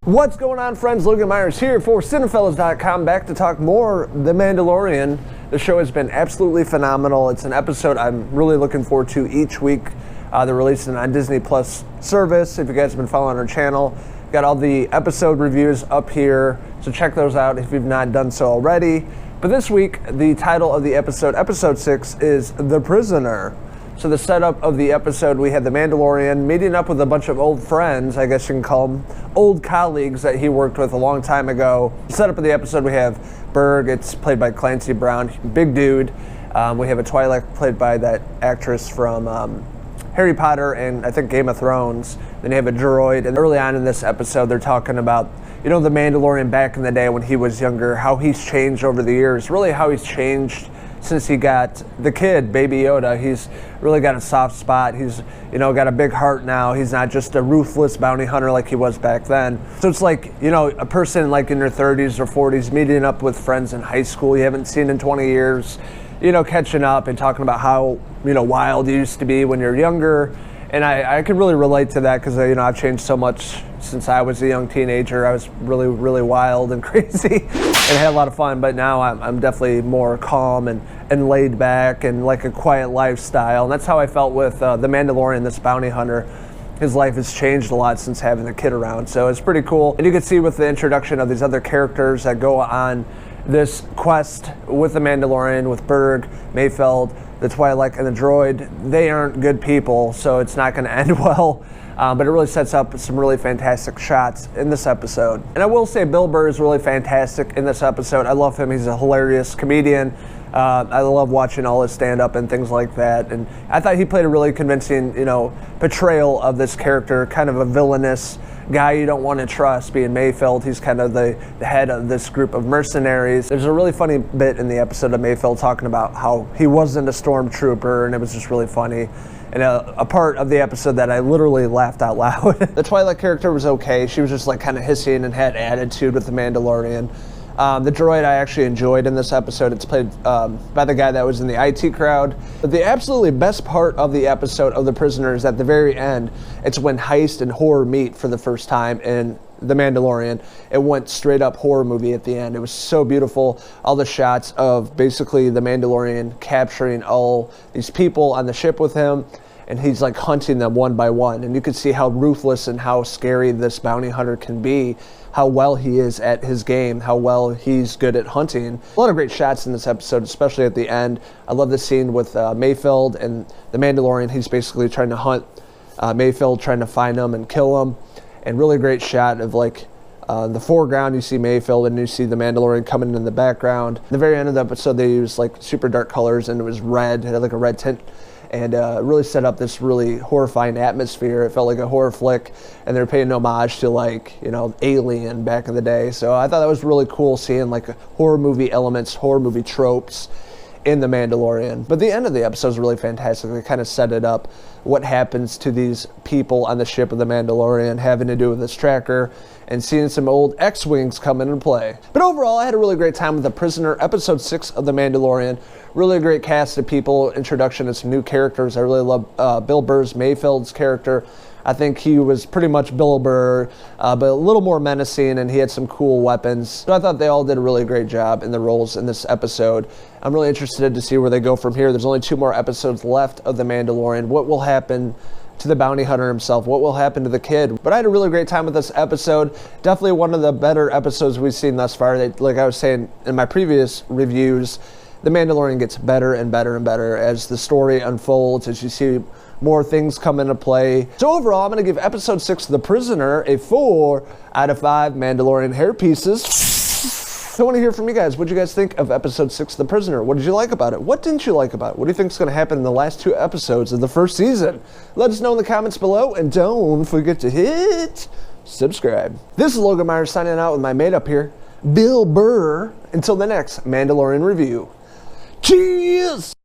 What's going on, friends? Logan Myerz here for Cinephellas.com, back to talk more The Mandalorian. The show has been absolutely phenomenal. It's an episode I'm really looking forward to each week. They're releasing on Disney Plus service. If you guys have been following our channel, got all the episode reviews up here, so check those out if you've not done so already. But this week, the title of the episode, episode 6, is The Prisoner. So the setup of the episode, we had the Mandalorian meeting up with a bunch of old friends, I guess you can call them, old colleagues that he worked with a long time ago. The setup of the episode, we have Berg, it's played by Clancy Brown, big dude. We have a Twi'lek played by that actress from Harry Potter and I think Game of Thrones. Then you have a droid, and early on in this episode, they're talking about, you know, the Mandalorian back in the day when he was younger, how he's changed over the years, really how he's changed since he got the kid, Baby Yoda. He's really got a soft spot. He's, you know, got a big heart now. He's not just a ruthless bounty hunter like he was back then. So it's like, you know, a person like in their 30s or 40s meeting up with friends in high school you haven't seen in 20 years, you know, catching up and talking about how, you know, wild you used to be when you're younger. And I can really relate to that because, you know, I've changed so much since I was a young teenager. I was really, really wild and crazy and had a lot of fun. But now I'm definitely more calm and laid back and like a quiet lifestyle. And that's how I felt with the Mandalorian, this bounty hunter. His life has changed a lot since having the kid around. So it's pretty cool. And you can see with the introduction of these other characters that go on this quest with the Mandalorian, with Berg, Mayfeld, the Twi'lek, and the droid, they aren't good people, so it's not going to end well. But it really sets up some really fantastic shots in this episode. And I will say Bill Burr is really fantastic in this episode. I love him. He's a hilarious comedian. I love watching all his stand-up and things like that. And I thought he played a really convincing, you know, portrayal of this character, kind of a villainous guy you don't want to trust, being Mayfeld. He's kind of the head of this group of mercenaries. There's a really funny bit in the episode of Mayfeld talking about how he wasn't a stormtrooper, and it was just really funny. And a part of the episode that I literally laughed out loud. The Twi'lek character was okay. She was just like kind of hissing and had attitude with the Mandalorian. The droid I actually enjoyed in this episode. It's played by the guy that was in the IT crowd. But the absolutely best part of the episode of The Prisoner is at the very end. It's when heist and horror meet for the first time in The Mandalorian. It went straight up horror movie at the end. It was so beautiful. All the shots of basically the Mandalorian capturing all these people on the ship with him. And he's like hunting them one by one. And you can see how ruthless and how scary this bounty hunter can be, how well he is at his game, how well he's good at hunting. A lot of great shots in this episode, especially at the end. I love the scene with Mayfeld and the Mandalorian. He's basically trying to hunt Mayfeld, trying to find him and kill him. And really great shot of like the foreground, you see Mayfeld and you see the Mandalorian coming in the background. At the very end of the episode, they used like super dark colors and it was red, it had like a red tint. And really set up this really horrifying atmosphere. It felt like a horror flick, and they're paying homage to, like, you know, Alien back in the day. So I thought that was really cool, seeing like horror movie elements, horror movie tropes in The Mandalorian. But the end of the episode is really fantastic. They kind of set it up, what happens to these people on the ship of the Mandalorian, having to do with this tracker, and seeing some old X-Wings come into play. But overall, I had a really great time with The Prisoner, episode 6 of The Mandalorian. Really great cast of people, introduction of some new characters. I really love Bill Burr's Mayfeld's character. I think he was pretty much Bill Burr, but a little more menacing, and he had some cool weapons. So I thought they all did a really great job in the roles in this episode. I'm really interested to see where they go from here. There's only 2 more episodes left of The Mandalorian. What will happen to the bounty hunter himself? What will happen to the kid? But I had a really great time with this episode. Definitely one of the better episodes we've seen thus far. Like I was saying in my previous reviews, The Mandalorian gets better and better and better as the story unfolds, as you see more things come into play. So overall, I'm going to give episode 6, The Prisoner, a 4 out of 5 Mandalorian hair pieces. So I want to hear from you guys. What did you guys think of episode 6, The Prisoner? What did you like about it? What didn't you like about it? What do you think is going to happen in the last 2 episodes of the first season? Let us know in the comments below, and don't forget to hit subscribe. This is Logan Myerz signing out with my mate up here, Bill Burr. Until the next Mandalorian review. Cheers!